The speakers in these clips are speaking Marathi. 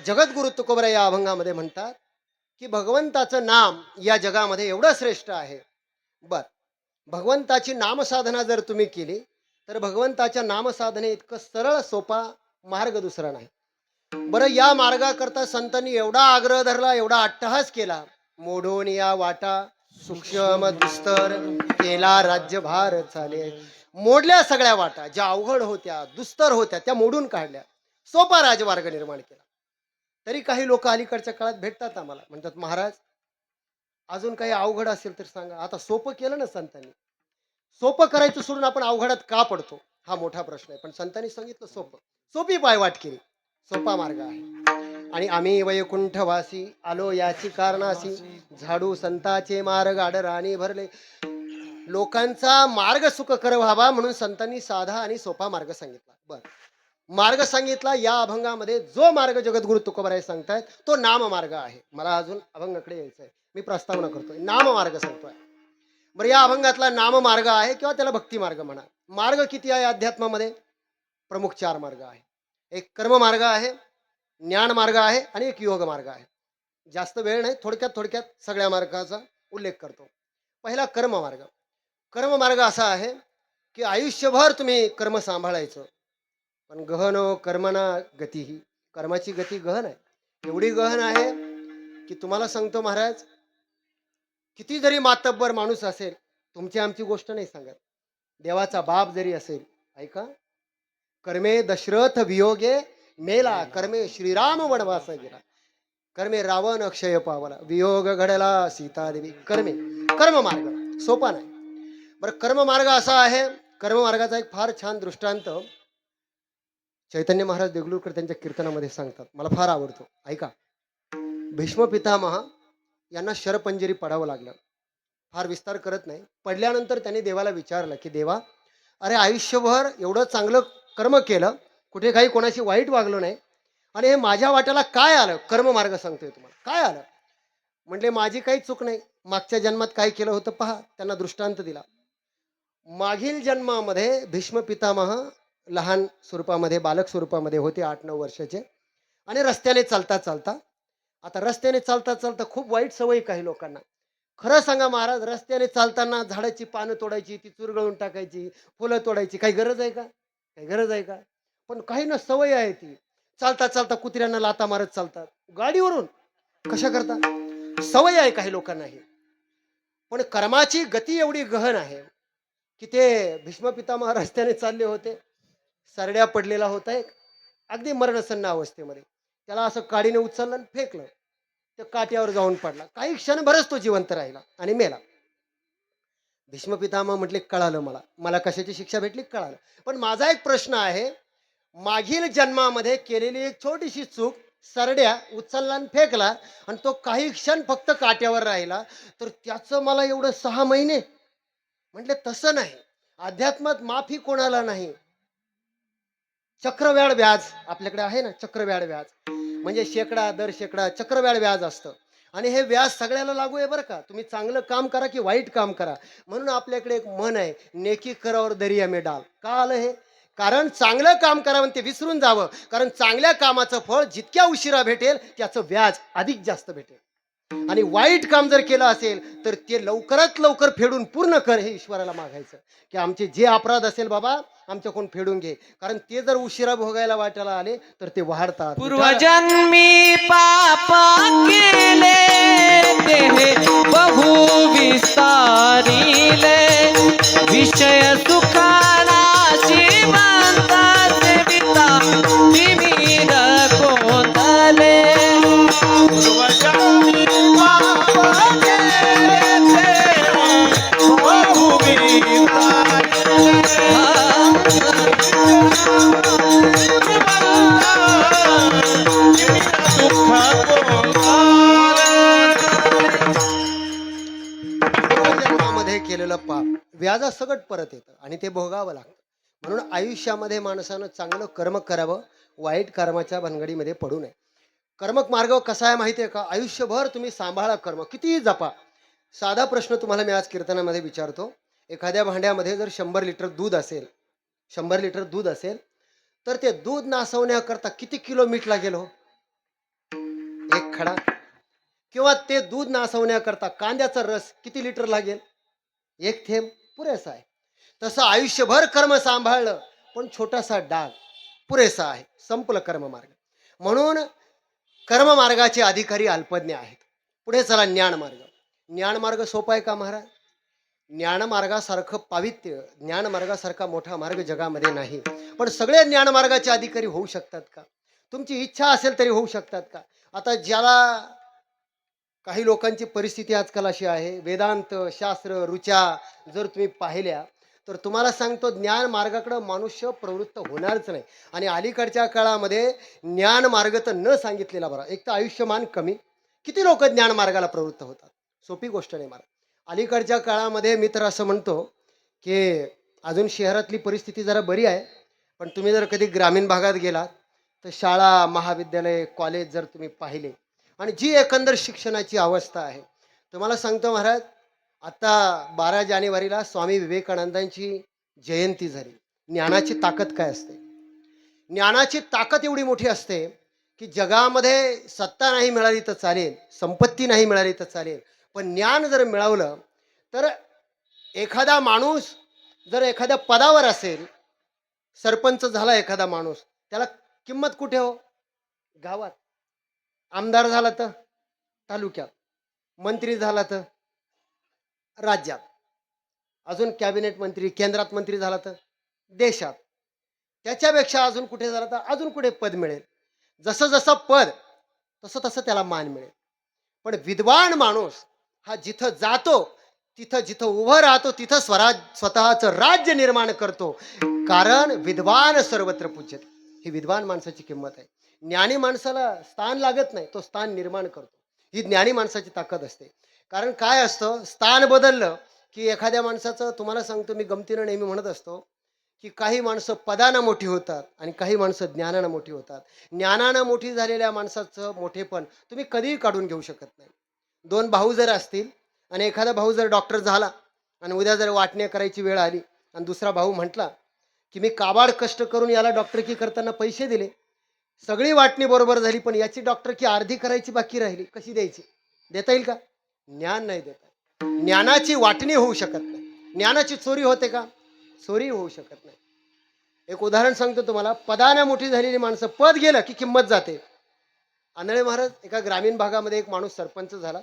जगद्गुरु तुकोबरा या अभंगामध्ये म्हणतात की भगवंताचं नाम या जगामध्ये एवढं श्रेष्ठ आहे. बर, भगवंताची नामसाधना जर तुम्ही केली तर भगवंताच्या नामसाधने इतकं सरळ सोपा मार्ग दुसरा नाही. बरं, या मार्गाकरता संतांनी एवढा आग्रह धरला, एवढा अट्टहास केला. मोडून या वाटा सूक्ष्म दुस्तर केला राज्यभार चाले. मोडल्या सगळ्या वाटा, ज्या अवघड होत्या दुस्तर होत्या त्या मोडून काढल्या, सोपा राजमार्ग निर्माण केला. तरी काही लोक अलीकडच्या काळात भेटतात आम्हाला, म्हणतात महाराज अजून काही अवघड असेल तर सांगा. आता सोपं केलं ना संतांनी, सोपं करायचं सोडून आपण अवघडात का पडतो हा मोठा प्रश्न आहे. पण संतांनी सांगितलं सोपं, सोपी पायवाट केली, सोपा मार्ग आहे. आणि आम्ही वैकुंठवासी आलो याची कारणासी, झाडू संताचे मार्ग आडराणी भरले. लोकांचा मार्ग सुखकर व्हावा म्हणून संतांनी साधा आणि सोपा मार्ग सांगितला. बर, मार्ग सांगितला. या अभंगामध्ये जो मार्ग जगद्गुरु तुकोबाराय सांगतायत तो नाम मार्ग आहे. मला अजून अभंगाकडे यायचं आहे, मी प्रस्तावना करतोय, नाम मार्ग सांगतोय. बरं, या अभंगातला नाम मार्ग आहे किंवा त्याला भक्ती मार्ग म्हणा. मार्ग किती आहे अध्यात्मामध्ये? प्रमुख चार मार्ग आहे. एक कर्म मार्ग आहे, ज्ञान मार्ग आहे आणि एक योग मार्ग आहे. जास्त वेळ नाही, थोडक्यात थोडक्यात सगळ्या मार्गाचा उल्लेख करतो. पहिला कर्म मार्ग. कर्म मार्ग असा आहे की आयुष्यभर तुम्ही कर्म सांभाळायचं, पण गहन कर्मना गती ही, कर्माची गती गहन आहे. एवढी गहन आहे की तुम्हाला सांगतो महाराज, किती जरी मातब्बर माणूस असेल, तुमची आमची गोष्ट नाही सांगत, देवाचा बाप जरी असेल, ऐका, कर्मे दशरथ वियोगे मेला, कर्मे श्रीराम वनवास गेला, कर्मे रावण अक्षय पावला, वियोग घडला सीतादेवी. कर्मे, कर्म मार्ग सोपा नाही. बरं, कर्म मार्ग असा आहे. कर्म मार्गाचा एक फार छान दृष्टांत चैतन्य महाराज देगलूरकर त्यांच्या कीर्तनामध्ये सांगतात, मला फार आवडतो, ऐका. भीष्म पितामह यांना शरपंजरी पडावं लागलं. फार विस्तार करत नाही. पडल्यानंतर त्यांनी देवाला विचारलं की देवा, अरे आयुष्यभर एवढं चांगलं कर्म केलं, कुठे काही कोणाशी वाईट वागलो नाही, आणि हे माझ्या वाट्याला काय आलं? कर्म मार्ग सांगतोय तुम्हाला, काय आलं? म्हटले माझी काही चूक नाही, मागच्या जन्मात काय केलं होतं पहा. त्यांना दृष्टांत दिला. मागील जन्मामध्ये भीष्म पितामह लहान स्वरूपामध्ये, बालक स्वरूपामध्ये होते, 8-9 वर्षाचे, आणि रस्त्याने चालता चालता, आता रस्त्याने चालता चालता खूप वाईट सवय काही लोकांना. खरं सांगा महाराज, रस्त्याने चालताना झाडाची पानं तोडायची, ती चुरगळून टाकायची, फुलं तोडायची, काही गरज आहे का? काही गरज आहे का? पण काही ना सवय आहे ती. चालता चालता कुत्र्यांना लाता मारत चालतात गाडीवरून. कशा करता? सवय आहे काही लोकांना ही. पण कर्माची गती एवढी गहन आहे की ते भीष्म पितामह रस्त्याने चालले होते, सरड्या पडलेला होता एक, अगदी मरणसन्न अवस्थेमध्ये. त्याला असं काडीने उचललं आणि फेकलं, त्या काट्यावर जाऊन पडला. काही क्षणभरच तो जिवंत राहिला आणि मेला. भीष्म पितामह म्हटले कळालं मला, मला कशाची शिक्षा भेटली कळालं. पण माझा एक प्रश्न आहे, मागील जन्मामध्ये केलेली एक छोटीशी चूक, सरड्या उचलला आणि फेकला, आणि तो काही क्षण फक्त काट्यावर राहिला, तर त्याचं मला एवढं 6 महिने? म्हटले तसं नाही, अध्यात्मात माफी कोणाला नाही. चक्रव्याढ व्याज आपल्याकडे आहे ना, चक्रव्याढ व्याज म्हणजे शेकडा दर शेकडा चक्रव्याढ व्याज असतं. आणि हे व्याज सगळ्याला लागू आहे बरं का. तुम्ही चांगलं काम करा की वाईट काम करा. म्हणून आपल्याकडे एक म्हण आहे, नेकी करावर दरिया में डाल. का आलं हे? कारण चांगलं काम करावं ते विसरून जावं. कारण चांगल्या कामाचं फळ जितक्या उशिरा भेटेल त्याचं व्याज अधिक जास्त भेटेल. आणि वाईट काम जर केलं असेल तर ते लवकरात लवकर फेडून पूर्ण कर, हे ईश्वराला मागायचं की आमचे जे अपराध असेल बाबा आमच्याकडून फेडून घे. कारण ते जर उशिरा भोगायला वाटायला आले तर ते वाढतात. पूर्वजन्मी पाप केले ते बहु विस्तारिले, विषय सुखानाशी बांधता सेविता विविध कोंदले. पूर्वजन्मी पाप केले ते बहु जन्मामध्ये केलेलं पाप व्याजासकट परत येतं आणि ते भोगावं लागतं. म्हणून आयुष्यामध्ये माणसानं चांगलं कर्म करावं, वाईट कर्माच्या भानगडीमध्ये पडू नये. कर्मक मार्ग कसा आहे माहिती आहे का? आयुष्यभर तुम्ही सांभाळा कर्म, कितीही जपा. साधा प्रश्न तुम्हाला मी आज कीर्तनामध्ये विचारतो. एखाद्या भांड्यामध्ये जर 100 लिटर दूध असेल, 100 लिटर दूध असेल, तर ते दूध नासवण्याकरता किती किलो मीठ लागेल हो? खडा, किंवा ते दूध नासवण्याकरता कांद्याचा रस किती लिटर लागेल? एक थेंब पुरेसा आहे. तसं आयुष्यभर कर्म सांभाळलं पण छोटासा डाग पुरेसा आहे, संपलं कर्ममार्ग. म्हणून कर्ममार्गाचे अधिकारी अल्पज्ञ आहेत. पुढे चला ज्ञानमार्ग. ज्ञानमार्ग सोपा आहे का महाराज? ज्ञानमार्गासारखं पावित्र्य, ज्ञानमार्गासारखा मोठा मार्ग जगामध्ये नाही. पण सगळे ज्ञानमार्गाचे अधिकारी होऊ शकतात का? तुमची इच्छा असेल तरी होऊ शकतात का? आता ज्याला काही लोकांची परिस्थिती आजकाल अशी आहे, वेदांत शास्त्र ऋचा जर तुम्ही पाहिल्या तर तुम्हाला सांगतो ज्ञान मार्गाकडे मनुष्य प्रवृत्त होणारच नाही. आणि अलीकडच्या काळामध्ये ज्ञान मार्ग तर न सांगितलेला बरा. एक तर आयुष्यमान कमी, किती लोक ज्ञान मार्गाला प्रवृत्त होतात? सोपी गोष्ट नाही महाराज. अलीकडच्या काळामध्ये मी तर असं म्हणतो की अजून शहरातली परिस्थिती जरा बरी आहे, पण तुम्ही जर कधी ग्रामीण भागात गेलात तर शाळा महाविद्यालय कॉलेज जर तुम्ही पाहिले आणि जी एकंदर शिक्षणाची अवस्था आहे, तुम्हाला सांगतो महाराज, आता 12 जानेवारीला स्वामी विवेकानंदांची जयंती झाली. ज्ञानाची ताकद काय असते? ज्ञानाची ताकद एवढी मोठी असते की जगामध्ये सत्ता नाही मिळाली तर चालेल, संपत्ती नाही मिळाली तर चालेल, पण ज्ञान जर मिळवलं तर एखादा माणूस जर एखाद्या पदावर असेल, सरपंच झाला एखादा माणूस, त्याला किंमत कुठे हो? गावात. आमदार झाला तर तालुक्यात, मंत्री झाला तर राज्यात, अजून कॅबिनेट मंत्री केंद्रात मंत्री झाला तर देशात, त्याच्यापेक्षा अजून कुठे झाला तर अजून कुठे पद मिळेल. जसं जसं पद तसं तसं त्याला मान मिळेल. पण विद्वान माणूस हा जिथं जातो तिथं जिथं उभं राहतो तिथं स्वतःचं राज्य निर्माण करतो. कारण विद्वान सर्वत्र पूज्यते. ही विद्वान माणसाची किंमत आहे. ज्ञानी माणसाला स्थान लागत नाही, तो स्थान निर्माण करतो. ही ज्ञानी माणसाची ताकद असते. कारण काय असतं, स्थान बदललं की एखाद्या माणसाचं, तुम्हाला सांगतो मी गमतीनं नेहमी म्हणत असतो की काही माणसं पदानं मोठी होतात आणि काही माणसं ज्ञानानं मोठी होतात. ज्ञानानं मोठी झालेल्या माणसाचं मोठेपण तुम्ही कधीही काढून घेऊ शकत नाही. 2 भाऊ जर असतील आणि एखादा भाऊ जर डॉक्टर झाला आणि उद्या जर वाटण्या करायची वेळ आली आणि दुसरा भाऊ म्हटला की मी काबाड कष्ट करून याला डॉक्टरकी करताना पैसे दिले, सगळी वाटणी बरोबर झाली, पण याची डॉक्टरकी अर्धी करायची बाकी राहिली, कशी द्यायची? देता येईल का? ज्ञान नाही देता. ज्ञानाची वाटणी होऊ शकत नाही. ज्ञानाची चोरी होते का? चोरी होऊ शकत नाही. एक उदाहरण सांगतो तुम्हाला. पदाने मोठी झालेली माणसं, पद गेलं की किंमत जाते. आंधळे महाराज, एका ग्रामीण भागामध्ये एक माणूस सरपंच झाला.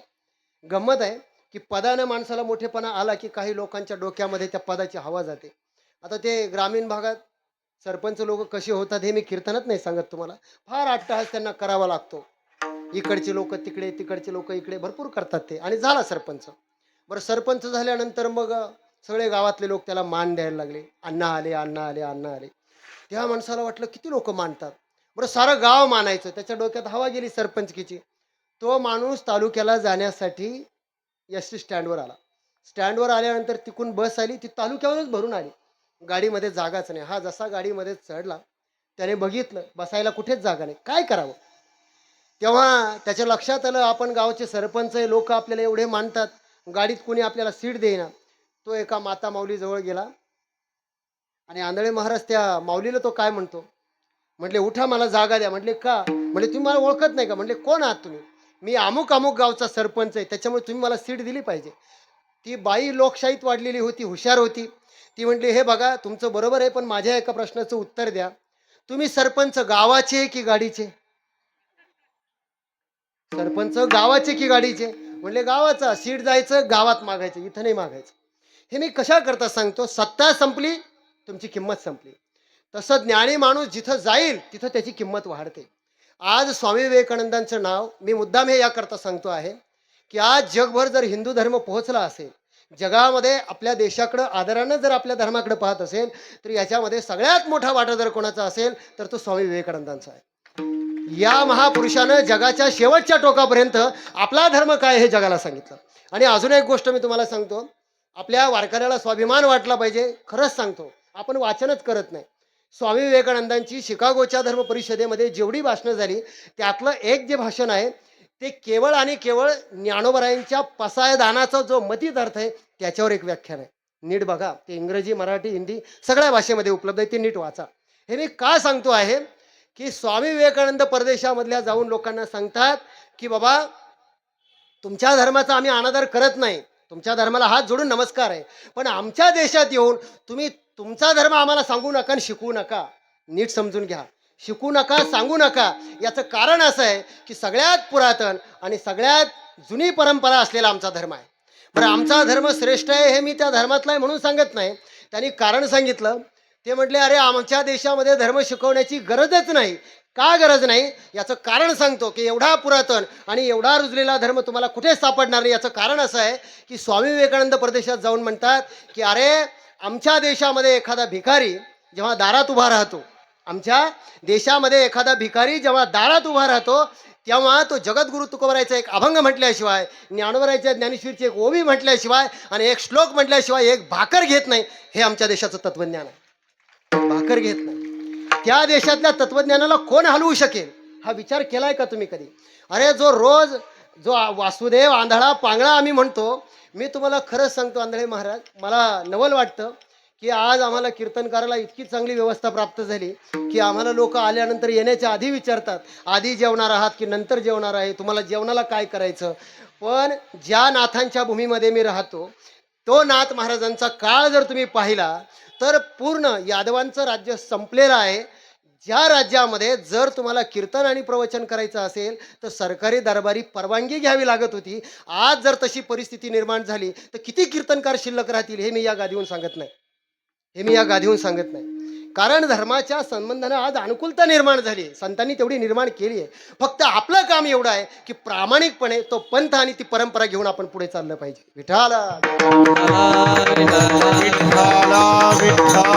गंमत आहे की पदाने माणसाला मोठेपणा आला की काही लोकांच्या डोक्यामध्ये त्या पदाची हवा जाते. आता ते ग्रामीण भागात सरपंच लोक कसे होतात हे मी कीर्तनात नाही सांगत तुम्हाला. फार अट्टहास त्यांना करावा लागतो. इकडचे लोक तिकडे, तिकडचे लोक इकडे, भरपूर करतात ते, आणि झाला सरपंच. बरं, सरपंच झाल्यानंतर मग सगळे गावातले लोक त्याला मान द्यायला लागले. अण्णा आले, अण्णा आले, अण्णा आले. त्या माणसाला वाटलं किती लोक मानतात. बरं, सारं गाव मानायचं. त्याच्या डोक्यात हवा गेली सरपंचकीची. तो माणूस तालुक्याला जाण्यासाठी एस टी स्टँडवर आला. स्टँडवर आल्यानंतर तिकून बस आली, ती तालुक्यावरच भरून आली. गाडीमध्ये जागाच नाही. हा जसा गाडीमध्ये चढला त्याने बघितलं बसायला कुठेच जागा नाही. काय करावं? तेव्हा त्याच्या लक्षात आलं, आपण गावचे सरपंच आहे, लोक आपल्याला एवढे मानतात, गाडीत कोणी आपल्याला सीट देईना. तो एका माता माऊली जवळ गेला आणि आंधळे महाराज त्या माऊलीला तो काय म्हणतो, म्हटले उठा, मला जागा द्या. म्हटले का? म्हणजे तुम्ही मला ओळखत नाही का? म्हटले कोण आहात तुम्ही? मी अमुक अमुक गावचा सरपंच आहे, त्याच्यामुळे तुम्ही मला सीट दिली पाहिजे. ती बाई लोकशाहीत वाढलेली होती, हुशार होती. ती म्हटली, हे बघा तुमचं बरोबर आहे, पण माझ्या एका प्रश्नाचं उत्तर द्या. तुम्ही सरपंच गावाचे की गाडीचे? सरपंच गावाचे की गाडीचे? म्हणले गावाचा. सीट जायचं गावात मागायचं, इथं नाही मागायचं. हे मी कशा करता सांगतो, सत्ता संपली तुमची किंमत संपली. तसं ज्ञानी माणूस जिथं जाईल तिथं त्याची किंमत वाढते. आज स्वामी विवेकानंदांचं नाव मी मुद्दाम हे याकरता सांगतो आहे की आज जगभर जर हिंदू धर्म पोहोचला असेल, जगामध्ये आपल्या देशाकडं आदरानं जर आपल्या धर्माकडे पाहत असेल, तर याच्यामध्ये सगळ्यात मोठा वाटा जर कोणाचा असेल तर तो स्वामी विवेकानंदांचा आहे. या महापुरुषानं जगाच्या शेवटच्या टोकापर्यंत आपला धर्म काय हे जगाला सांगितलं. आणि अजून एक गोष्ट मी तुम्हाला सांगतो, आपल्या वारकऱ्याला स्वाभिमान वाटला पाहिजे. खरंच सांगतो, आपण वाचनच करत नाही. स्वामी विवेकानंदांची शिकागोच्या धर्म परिषदेमध्ये जेवढी भाषणं झाली त्यातलं एक जे भाषण आहे ते केवळ आणि केवळ ज्ञानोबरायांच्या पसायदानाचा जो मतीत अर्थ आहे त्याच्यावर एक व्याख्यान आहे. नीट बघा, ते इंग्रजी मराठी हिंदी सगळ्या भाषेमध्ये उपलब्ध आहे, ते नीट वाचा. हे मी का सांगतो आहे की स्वामी विवेकानंद परदेशामधल्या जाऊन लोकांना सांगतात की बाबा तुमच्या धर्माचा आम्ही अनादर करत नाही, तुमच्या धर्माला हात जोडून नमस्कार आहे, पण आमच्या देशात येऊन तुम्ही तुमचा धर्म आम्हाला सांगू नका आणि शिकवू नका. नीट समजून घ्या, शिकू नका, सांगू नका. याचं कारण असं आहे की सगळ्यात पुरातन आणि सगळ्यात जुनी परंपरा असलेला आमचा धर्म आहे. बरं, आमचा धर्म श्रेष्ठ आहे हे मी त्या धर्मातला आहे म्हणून सांगत नाही. त्यांनी कारण सांगितलं. ते म्हटले अरे आमच्या देशामध्ये धर्म शिकवण्याची गरजच नाही. का गरज नाही याचं कारण सांगतो की एवढा पुरातन आणि एवढा रुजलेला धर्म तुम्हाला कुठे सापडणार नाही. याचं कारण असं आहे की स्वामी विवेकानंद परदेशात जाऊन म्हणतात की अरे आमच्या देशामध्ये एखादा भिकारी जेव्हा दारात उभा राहतो, आमच्या देशामध्ये एखादा भिकारी जेव्हा दारात उभा राहतो तेव्हा तो जगद्गुरु तुकोबरायचा एक अभंग म्हटल्याशिवाय, ज्ञानोबरायच्या ज्ञानेश्वरीची एक ओवी म्हटल्याशिवाय आणि एक श्लोक म्हटल्याशिवाय एक भाकर घेत नाही. हे आमच्या देशाचं तत्वज्ञान आहे. भाकर घेत नाही. त्या देशातल्या तत्वज्ञानाला कोण हलवू शकेल हा विचार केलाय का तुम्ही कधी? अरे जो वासुदेव आंधळा पांगळा आम्ही म्हणतो, मी तुम्हाला खरंच सांगतो आंधळे महाराज, मला नवल वाटतं की आज आम्हाला कीर्तनकाराला इतकी चांगली व्यवस्था प्राप्त झाली की आम्हाला लोक आल्यानंतर येण्याच्या आधी विचारतात, आधी जेवणार आहात की नंतर जेवणार आहे, तुम्हाला जेवणाला काय करायचं. पण ज्या नाथांच्या भूमीमध्ये मी राहतो तो नाथ महाराजांचा काळ जर तुम्ही पाहिला तर पूर्ण यादवांचं राज्य संपलेलं आहे. ज्या राज्यामध्ये जर तुम्हाला कीर्तन आणि प्रवचन करायचं असेल तर सरकारी दरबारी परवानगी घ्यावी लागत होती. आज जर तशी परिस्थिती निर्माण झाली तर किती कीर्तनकार शिल्लक राहतील हे मी या गादीहून सांगत नाही. कारण धर्माच्या संबंधानं आज अनुकूलता निर्माण झाली, संतांनी तेवढी निर्माण केली आहे. फक्त आपलं काम एवढं आहे की प्रामाणिकपणे तो पंथ आणि ती परंपरा घेऊन आपण पुढे चाललं पाहिजे. विठाला विठ्ठला, विठ्ठला.